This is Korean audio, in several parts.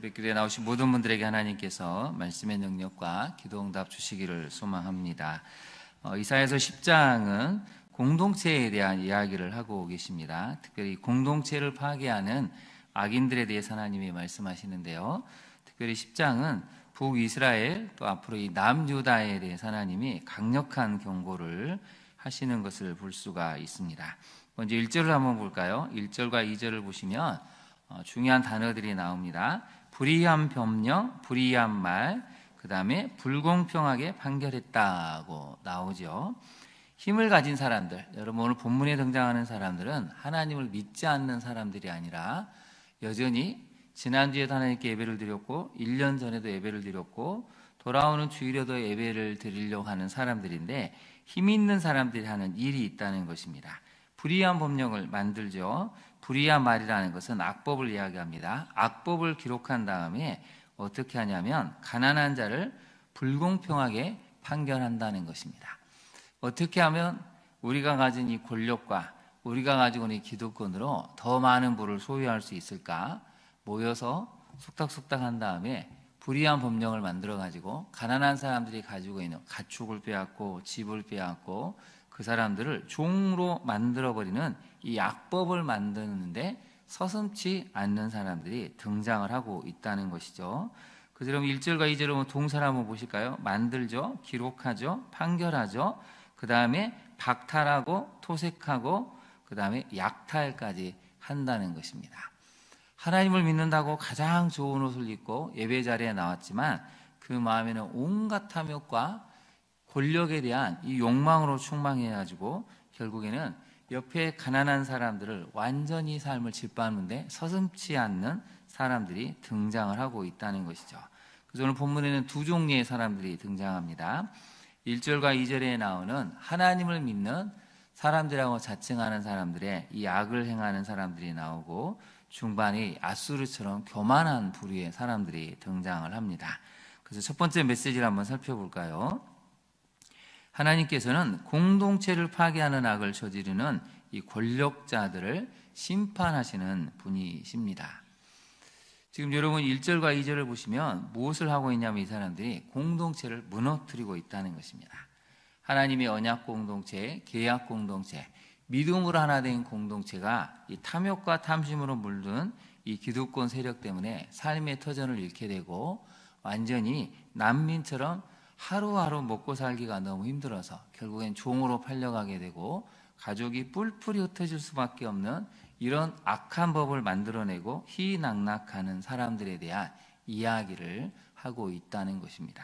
우리 교회에 나오신 모든 분들에게 하나님께서 말씀의 능력과 기도응답 주시기를 소망합니다. 이사야서 10장은 공동체에 대한 이야기를 하고 계십니다. 특별히 공동체를 파괴하는 악인들에 대해서 하나님이 말씀하시는데요. 특별히 10장은 북이스라엘 또 앞으로 이 남유다에 대해서 하나님이 강력한 경고를 하시는 것을 볼 수가 있습니다. 먼저 1절을 한번 볼까요? 1절과 2절을 보시면 중요한 단어들이 나옵니다. 불의한 변명, 불의한 말, 그 다음에 불공평하게 판결했다고 나오죠. 힘을 가진 사람들, 여러분 오늘 본문에 등장하는 사람들은 하나님을 믿지 않는 사람들이 아니라 여전히 지난주에도 하나님께 예배를 드렸고 1년 전에도 예배를 드렸고 돌아오는 주일에도 예배를 드리려고 하는 사람들인데 힘 있는 사람들이 하는 일이 있다는 것입니다. 불의한 법령을 만들죠. 불의한 말이라는 것은 악법을 이야기합니다. 악법을 기록한 다음에 어떻게 하냐면 가난한 자를 불공평하게 판결한다는 것입니다. 어떻게 하면 우리가 가진 이 권력과 우리가 가지고 있는 이 기득권으로 더 많은 부를 소유할 수 있을까? 모여서 속닥속닥 한 다음에 불의한 법령을 만들어 가지고 가난한 사람들이 가지고 있는 가축을 빼앗고 집을 빼앗고 그 사람들을 종으로 만들어버리는 이 악법을 만드는데 서슴지 않는 사람들이 등장을 하고 있다는 것이죠. 그래서 여러분 1절과 2절을 동사를 한번 보실까요? 만들죠, 기록하죠, 판결하죠, 그 다음에 박탈하고 토색하고 그 다음에 약탈까지 한다는 것입니다. 하나님을 믿는다고 가장 좋은 옷을 입고 예배 자리에 나왔지만 그 마음에는 온갖 탐욕과 권력에 대한 이 욕망으로 충만해가지고 결국에는 옆에 가난한 사람들을 완전히 삶을 짓밟는데 서슴지 않는 사람들이 등장을 하고 있다는 것이죠. 그래서 오늘 본문에는 두 종류의 사람들이 등장합니다. 1절과 2절에 나오는 하나님을 믿는 사람들이라고 자칭하는 사람들의 이 악을 행하는 사람들이 나오고 중반이 아수르처럼 교만한 부류의 사람들이 등장을 합니다. 그래서 첫 번째 메시지를 한번 살펴볼까요? 하나님께서는 공동체를 파괴하는 악을 저지르는 이 권력자들을 심판하시는 분이십니다. 지금 여러분 1절과 2절을 보시면 무엇을 하고 있냐면 이 사람들이 공동체를 무너뜨리고 있다는 것입니다. 하나님의 언약 공동체, 계약 공동체, 믿음으로 하나 된 공동체가 이 탐욕과 탐심으로 물든 이 기득권 세력 때문에 삶의 터전을 잃게 되고 완전히 난민처럼 하루하루 먹고 살기가 너무 힘들어서 결국엔 종으로 팔려가게 되고 가족이 뿔뿔이 흩어질 수밖에 없는 이런 악한 법을 만들어내고 희낙낙하는 사람들에 대한 이야기를 하고 있다는 것입니다.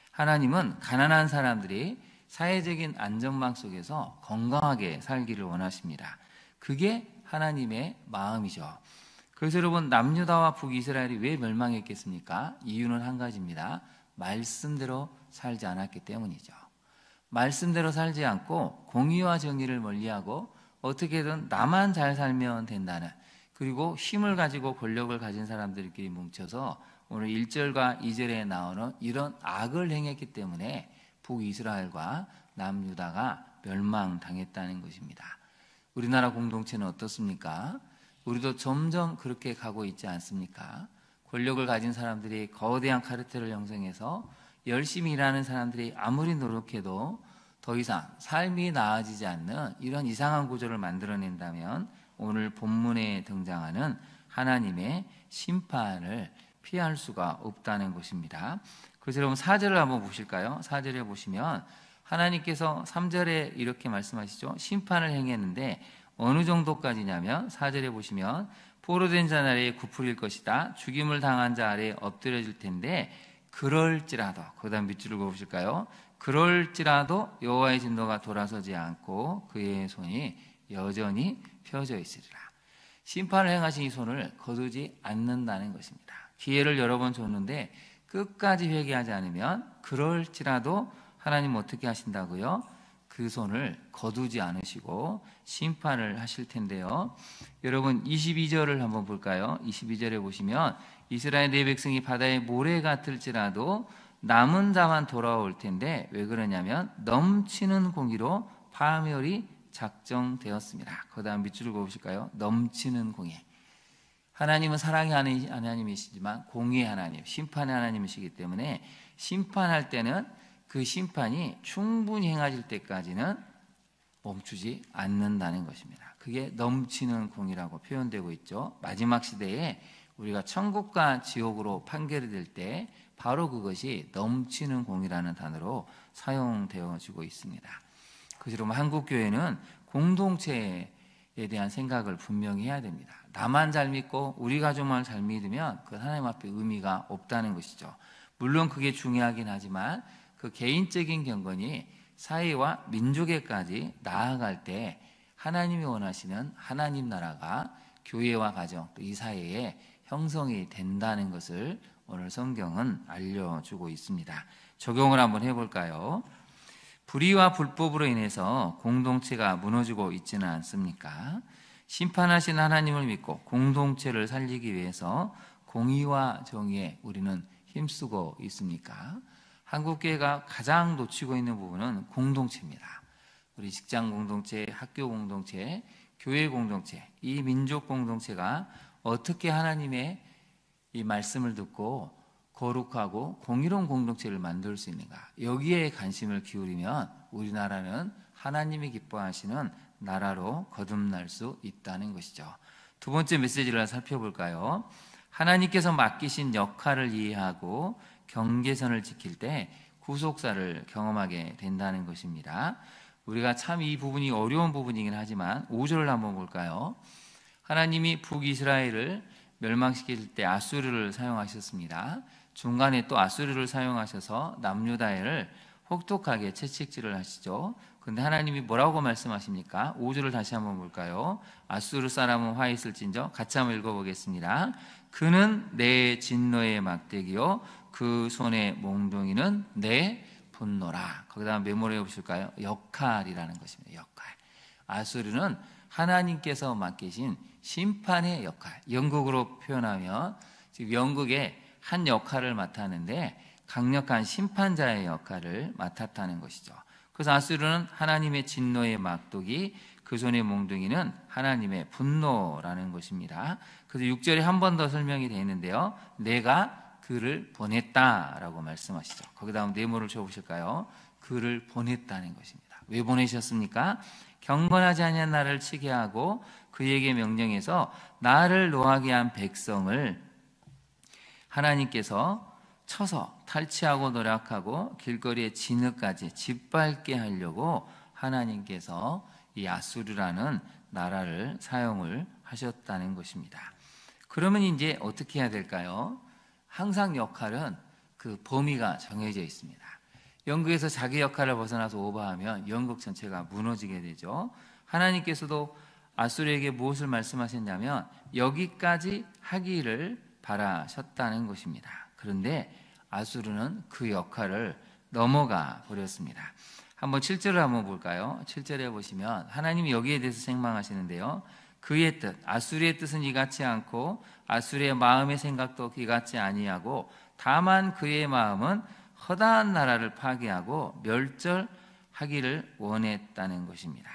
하나님은 가난한 사람들이 사회적인 안전망 속에서 건강하게 살기를 원하십니다. 그게 하나님의 마음이죠. 그래서 여러분 남유다와 북이스라엘이 왜 멸망했겠습니까? 이유는 한 가지입니다. 말씀대로 살지 않았기 때문이죠. 말씀대로 살지 않고 공의와 정의를 멀리하고 어떻게든 나만 잘 살면 된다는, 그리고 힘을 가지고 권력을 가진 사람들끼리 뭉쳐서 오늘 1절과 2절에 나오는 이런 악을 행했기 때문에 북이스라엘과 남유다가 멸망당했다는 것입니다. 우리나라 공동체는 어떻습니까? 우리도 점점 그렇게 가고 있지 않습니까? 권력을 가진 사람들이 거대한 카르텔을 형성해서 열심히 일하는 사람들이 아무리 노력해도 더 이상 삶이 나아지지 않는 이런 이상한 구조를 만들어낸다면 오늘 본문에 등장하는 하나님의 심판을 피할 수가 없다는 것입니다. 그래서 여러분 4절을 한번 보실까요? 4절에 보시면 하나님께서 3절에 이렇게 말씀하시죠. 심판을 행했는데 어느 정도까지냐면 4절에 보시면 포로된 자 아래에 굽으릴 것이다. 죽임을 당한 자 아래에 엎드려질 텐데 그럴지라도, 그 다음 밑줄을 그어보실까요? 그럴지라도 여호와의 진노가 돌아서지 않고 그의 손이 여전히 펴져 있으리라. 심판을 행하신 이 손을 거두지 않는다는 것입니다. 기회를 여러 번 줬는데 끝까지 회개하지 않으면 그럴지라도 하나님 어떻게 하신다고요? 그 손을 거두지 않으시고 심판을 하실 텐데요. 여러분 22절을 한번 볼까요? 22절에 보시면 이스라엘 내 백성이 바다의 모래 같을지라도 남은 자만 돌아올 텐데 왜 그러냐면 넘치는 공의로 파멸이 작정되었습니다. 그 다음 밑줄을 보실까요? 넘치는 공의. 하나님은 사랑의 하나님이시지만 공의의 하나님, 심판의 하나님이시기 때문에 심판할 때는 그 심판이 충분히 행해질 때까지는 멈추지 않는다는 것입니다. 그게 넘치는 공이라고 표현되고 있죠. 마지막 시대에 우리가 천국과 지옥으로 판결이 될 때 바로 그것이 넘치는 공이라는 단어로 사용되어지고 있습니다. 그처럼 한국교회는 공동체에 대한 생각을 분명히 해야 됩니다. 나만 잘 믿고 우리 가족만 잘 믿으면 그 하나님 앞에 의미가 없다는 것이죠. 물론 그게 중요하긴 하지만 그 개인적인 경건이 사회와 민족에까지 나아갈 때 하나님이 원하시는 하나님 나라가 교회와 가정 또 이 사회에 형성이 된다는 것을 오늘 성경은 알려주고 있습니다. 적용을 한번 해볼까요? 불의와 불법으로 인해서 공동체가 무너지고 있지는 않습니까? 심판하신 하나님을 믿고 공동체를 살리기 위해서 공의와 정의에 우리는 힘쓰고 있습니까? 한국교회가 가장 놓치고 있는 부분은 공동체입니다. 우리 직장 공동체, 학교 공동체, 교회 공동체, 이 민족 공동체가 어떻게 하나님의 이 말씀을 듣고 거룩하고 공의로운 공동체를 만들 수 있는가? 여기에 관심을 기울이면 우리나라는 하나님이 기뻐하시는 나라로 거듭날 수 있다는 것이죠. 두 번째 메시지를 살펴볼까요? 하나님께서 맡기신 역할을 이해하고 경계선을 지킬 때 구속사를 경험하게 된다는 것입니다. 우리가 참 이 부분이 어려운 부분이긴 하지만 5절을 한번 볼까요? 하나님이 북이스라엘을 멸망시킬 때 아수르를 사용하셨습니다. 중간에 또 아수르를 사용하셔서 남유다를 혹독하게 채찍질을 하시죠. 근데 하나님이 뭐라고 말씀하십니까? 5절을 다시 한번 볼까요? 아수르 사람은 화 있을진저, 같이 한번 읽어보겠습니다. 그는 내 진노의 막대기요 그 손의 몽둥이는 내 분노라. 거기다 메모를 해보실까요? 역할이라는 것입니다. 역할. 아수르는 하나님께서 맡기신 심판의 역할. 영국으로 표현하면 지금 영국의 한 역할을 맡았는데 강력한 심판자의 역할을 맡았다는 것이죠. 그래서 아수르는 하나님의 진노의 막독이, 그 손의 몽둥이는 하나님의 분노라는 것입니다. 그래서 6절에 한 번 더 설명이 되어 있는데요. 내가 그를 보냈다라고 말씀하시죠. 거기다 한번 네모를 쳐보실까요? 그를 보냈다는 것입니다. 왜 보내셨습니까? 경건하지 아니한 나를 치게 하고 그에게 명령해서 나를 노하게 한 백성을 하나님께서 쳐서 탈취하고 노력하고 길거리에 진흙까지 짓밟게 하려고 하나님께서 이 아수르라는 나라를 사용을 하셨다는 것입니다. 그러면 이제 어떻게 해야 될까요? 항상 역할은 그 범위가 정해져 있습니다. 영국에서 자기 역할을 벗어나서 오버하면 영국 전체가 무너지게 되죠. 하나님께서도 아수르에게 무엇을 말씀하셨냐면 여기까지 하기를 바라셨다는 것입니다. 그런데 아수르는 그 역할을 넘어가 버렸습니다. 한번 7절을 한번 볼까요? 7절에 보시면 하나님이 여기에 대해서 책망하시는데요. 그의 뜻, 아수르의 뜻은 이같지 않고 아수르의 마음의 생각도 이같지 아니하고 다만 그의 마음은 허다한 나라를 파괴하고 멸절하기를 원했다는 것입니다.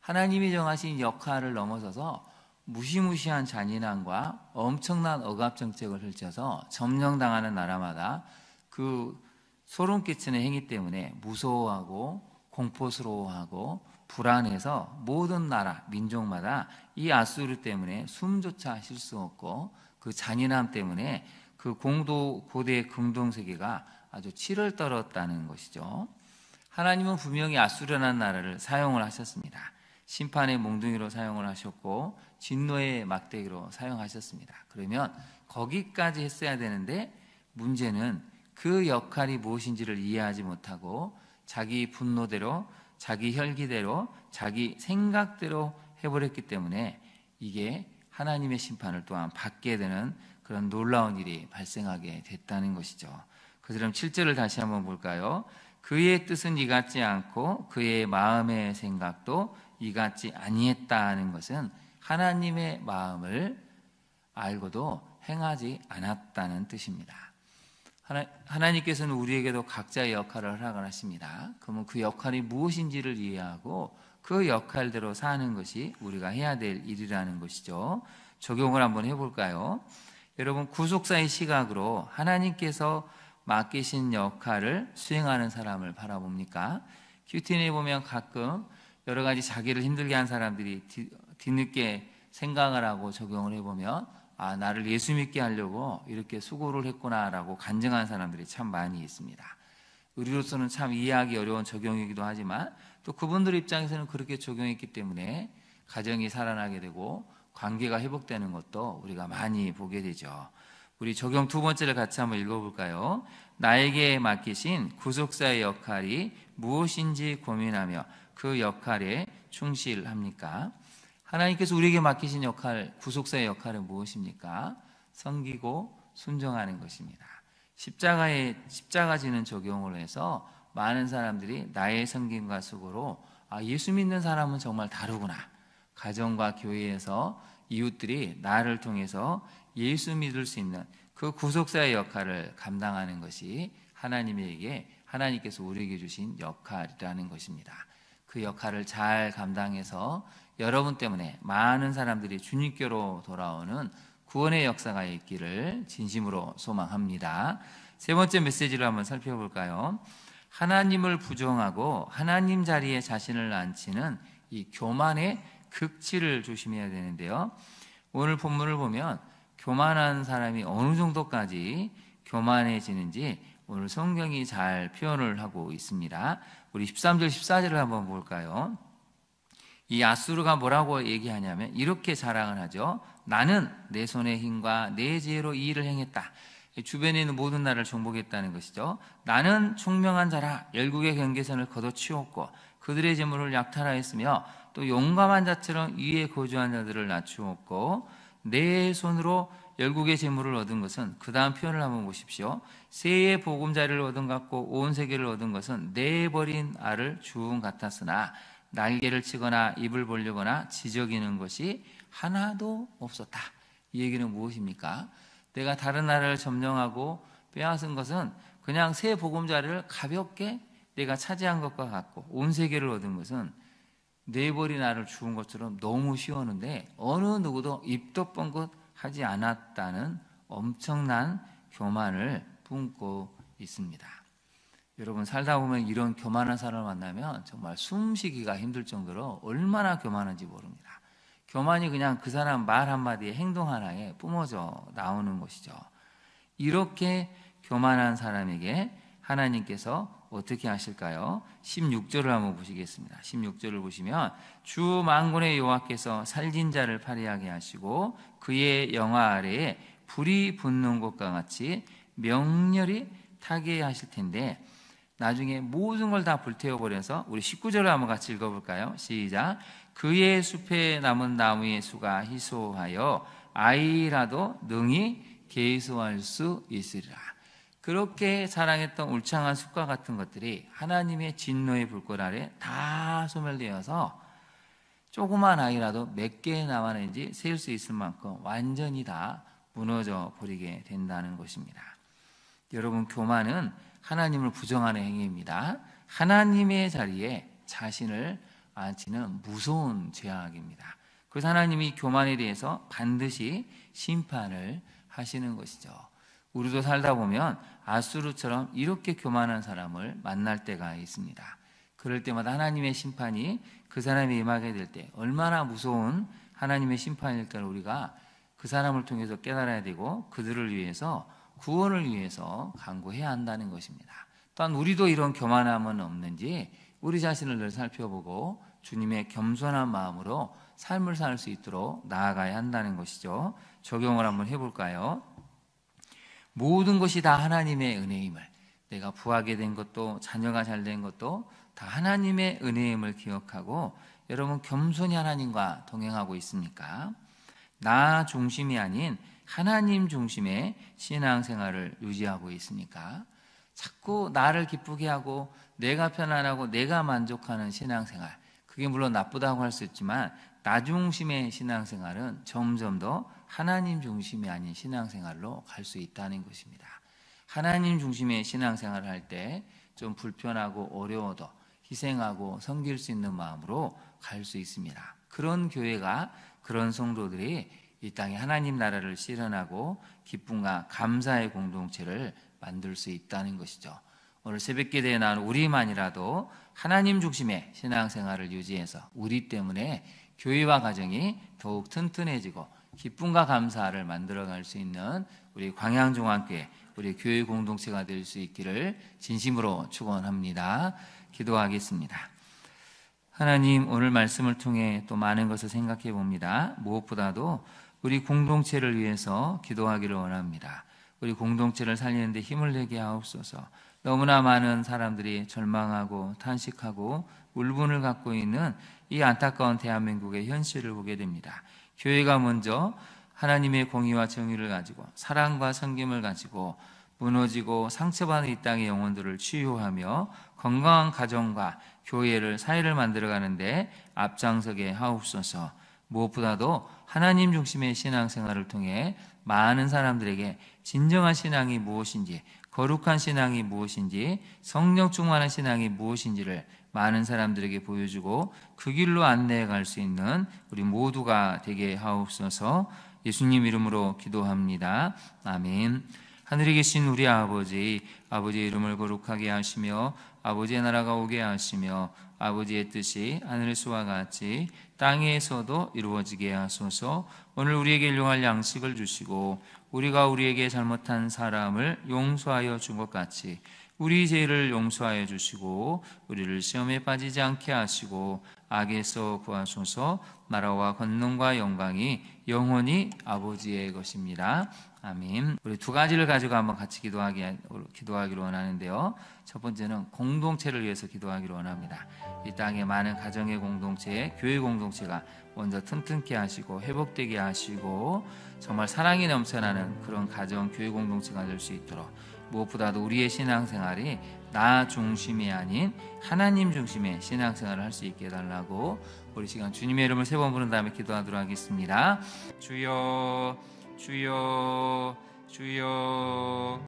하나님이 정하신 역할을 넘어서서 무시무시한 잔인함과 엄청난 억압 정책을 펼쳐서 점령당하는 나라마다 그 소름 끼치는 행위 때문에 무서워하고 공포스러워하고 불안해서 모든 나라, 민족마다 이 아수르 때문에 숨조차 쉴 수 없고 그 잔인함 때문에 그 고대 금동세계가 아주 치를 떨었다는 것이죠. 하나님은 분명히 아수르라는 나라를 사용을 하셨습니다. 심판의 몽둥이로 사용을 하셨고 진노의 막대기로 사용하셨습니다. 그러면 거기까지 했어야 되는데 문제는 그 역할이 무엇인지를 이해하지 못하고 자기 분노대로, 자기 혈기대로, 자기 생각대로 해버렸기 때문에 이게 하나님의 심판을 또한 받게 되는 그런 놀라운 일이 발생하게 됐다는 것이죠. 그럼 7절을 다시 한번 볼까요? 그의 뜻은 이같지 않고 그의 마음의 생각도 이같지 아니했다는 것은 하나님의 마음을 알고도 행하지 않았다는 뜻입니다. 하나님께서는 우리에게도 각자의 역할을 허락을 하십니다. 그러면 그 역할이 무엇인지를 이해하고 그 역할대로 사는 것이 우리가 해야 될 일이라는 것이죠. 적용을 한번 해볼까요? 여러분, 구속사의 시각으로 하나님께서 맡기신 역할을 수행하는 사람을 바라봅니까? 큐티인에 보면 가끔 여러 가지 자기를 힘들게 한 사람들이 뒤늦게 생각을 하고 적용을 해보면 아, 나를 예수 믿게 하려고 이렇게 수고를 했구나라고 간증하는 사람들이 참 많이 있습니다. 우리로서는 참 이해하기 어려운 적용이기도 하지만 또 그분들 입장에서는 그렇게 적용했기 때문에 가정이 살아나게 되고 관계가 회복되는 것도 우리가 많이 보게 되죠. 우리 적용 두 번째를 같이 한번 읽어볼까요? 나에게 맡기신 구속사의 역할이 무엇인지 고민하며 그 역할에 충실합니까? 하나님께서 우리에게 맡기신 역할, 구속사의 역할은 무엇입니까? 섬기고 순종하는 것입니다. 십자가 지는 적용을 해서 많은 사람들이 나의 섬김과 수고로 아, 예수 믿는 사람은 정말 다르구나. 가정과 교회에서 이웃들이 나를 통해서 예수 믿을 수 있는 그 구속사의 역할을 감당하는 것이 하나님께서 우리에게 주신 역할이라는 것입니다. 그 역할을 잘 감당해서 여러분 때문에 많은 사람들이 주님께로 돌아오는 구원의 역사가 있기를 진심으로 소망합니다. 세 번째 메시지를 한번 살펴볼까요? 하나님을 부정하고 하나님 자리에 자신을 앉히는 이 교만의 극치를 조심해야 되는데요. 오늘 본문을 보면 교만한 사람이 어느 정도까지 교만해지는지 오늘 성경이 잘 표현을 하고 있습니다. 우리 13절 14절을 한번 볼까요? 이 아수르가 뭐라고 얘기하냐면 이렇게 자랑을 하죠. 나는 내 손의 힘과 내 지혜로 이 일을 행했다. 주변에 있는 모든 나라를 정복했다는 것이죠. 나는 총명한 자라 열국의 경계선을 걷어치웠고 그들의 재물을 약탈하였으며 또 용감한 자처럼 위에 거주한 자들을 낮추었고 내 손으로 열국의 재물을 얻은 것은 그 다음 표현을 한번 보십시오. 새의 보금자리를 얻은 같고 온 세계를 얻은 것은 내버린 알을 주운 같았으나 날개를 치거나 입을 벌리거나 지저귀는 것이 하나도 없었다. 이 얘기는 무엇입니까? 내가 다른 나라를 점령하고 빼앗은 것은 그냥 새 보금자리를 가볍게 내가 차지한 것과 같고 온 세계를 얻은 것은 내버린 알을 주운 것처럼 너무 쉬웠는데 어느 누구도 입도 뻥긋 하지 않았다는 엄청난 교만을 품고 있습니다. 여러분 살다 보면 이런 교만한 사람을 만나면 정말 숨쉬기가 힘들 정도로 얼마나 교만한지 모릅니다. 교만이 그냥 그 사람 말 한마디에 행동 하나에 뿜어져 나오는 것이죠. 이렇게 교만한 사람에게 하나님께서 어떻게 하실까요? 16절을 한번 보시겠습니다. 16절을 보시면 주 만군의 여호와께서 살진 자를 파리하게 하시고 그의 영화 아래에 불이 붙는 것과 같이 명렬히 타게 하실 텐데 나중에 모든 걸 다 불태워버려서 우리 19절을 한번 같이 읽어볼까요? 시작. 그의 숲에 남은 나무의 수가 희소하여 아이라도 능히 계수할 수 있으리라. 그렇게 자랑했던 울창한 숲과 같은 것들이 하나님의 진노의 불꽃 아래 다 소멸되어서 조그만 아이라도 몇 개 남았는지 셀 수 있을 만큼 완전히 다 무너져 버리게 된다는 것입니다. 여러분 교만은 하나님을 부정하는 행위입니다. 하나님의 자리에 자신을 앉히는 무서운 죄악입니다. 그래서 하나님이 교만에 대해서 반드시 심판을 하시는 것이죠. 우리도 살다 보면 아수르처럼 이렇게 교만한 사람을 만날 때가 있습니다. 그럴 때마다 하나님의 심판이 그 사람이 임하게 될 때 얼마나 무서운 하나님의 심판일까를 우리가 그 사람을 통해서 깨달아야 되고 그들을 위해서 구원을 위해서 간구해야 한다는 것입니다. 또한 우리도 이런 교만함은 없는지 우리 자신을 늘 살펴보고 주님의 겸손한 마음으로 삶을 살 수 있도록 나아가야 한다는 것이죠. 적용을 한번 해볼까요? 모든 것이 다 하나님의 은혜임을, 내가 부하게 된 것도 자녀가 잘 된 것도 다 하나님의 은혜임을 기억하고 여러분 겸손히 하나님과 동행하고 있습니까? 나 중심이 아닌 하나님 중심의 신앙생활을 유지하고 있습니까? 자꾸 나를 기쁘게 하고 내가 편안하고 내가 만족하는 신앙생활, 그게 물론 나쁘다고 할 수 있지만 나 중심의 신앙생활은 점점 더 하나님 중심이 아닌 신앙생활로 갈 수 있다는 것입니다. 하나님 중심의 신앙생활을 할 때 좀 불편하고 어려워도 희생하고 섬길 수 있는 마음으로 갈 수 있습니다. 그런 교회가, 그런 성도들이 이 땅에 하나님 나라를 실현하고 기쁨과 감사의 공동체를 만들 수 있다는 것이죠. 오늘 새벽기도에 나온 우리만이라도 하나님 중심의 신앙생활을 유지해서 우리 때문에 교회와 가정이 더욱 튼튼해지고 기쁨과 감사를 만들어갈 수 있는 우리 광양중앙교회, 우리 교회 공동체가 될 수 있기를 진심으로 축원합니다. 기도하겠습니다. 하나님, 오늘 말씀을 통해 또 많은 것을 생각해 봅니다. 무엇보다도 우리 공동체를 위해서 기도하기를 원합니다. 우리 공동체를 살리는 데 힘을 내게 하옵소서. 너무나 많은 사람들이 절망하고 탄식하고 울분을 갖고 있는 이 안타까운 대한민국의 현실을 보게 됩니다. 교회가 먼저 하나님의 공의와 정의를 가지고 사랑과 섬김을 가지고 무너지고 상처받은 이 땅의 영혼들을 치유하며 건강한 가정과 교회를, 사회를 만들어가는데 앞장서게 하옵소서. 무엇보다도 하나님 중심의 신앙생활을 통해 많은 사람들에게 진정한 신앙이 무엇인지, 거룩한 신앙이 무엇인지, 성령 충만한 신앙이 무엇인지를 많은 사람들에게 보여주고 그 길로 안내해 갈 수 있는 우리 모두가 되게 하옵소서. 예수님 이름으로 기도합니다. 아멘. 하늘에 계신 우리 아버지의 이름을 거룩하게 하시며 아버지의 나라가 오게 하시며 아버지의 뜻이 하늘에서와 같이 땅에서도 이루어지게 하소서. 오늘 우리에게 일용할 양식을 주시고 우리가 우리에게 잘못한 사람을 용서하여 준 것 같이 우리 죄를 용서하여 주시고 우리를 시험에 빠지지 않게 하시고 악에서 구하소서. 나라와 권능과 영광이 영원히 아버지의 것입니다. 아멘. 우리 두 가지를 가지고 한번 같이 기도하기를 원하는데요. 첫 번째는 공동체를 위해서 기도하기를 원합니다. 이 땅에 많은 가정의 공동체, 교회 공동체가 먼저 튼튼케 하시고 회복되게 하시고 정말 사랑이 넘쳐나는 그런 가정, 교회 공동체가 될 수 있도록 무엇보다도 우리의 신앙생활이 나 중심이 아닌 하나님 중심의 신앙생활을 할 수 있게 해달라고 우리 시간 주님의 이름을 세 번 부른 다음에 기도하도록 하겠습니다. 주여, 주여, 주여.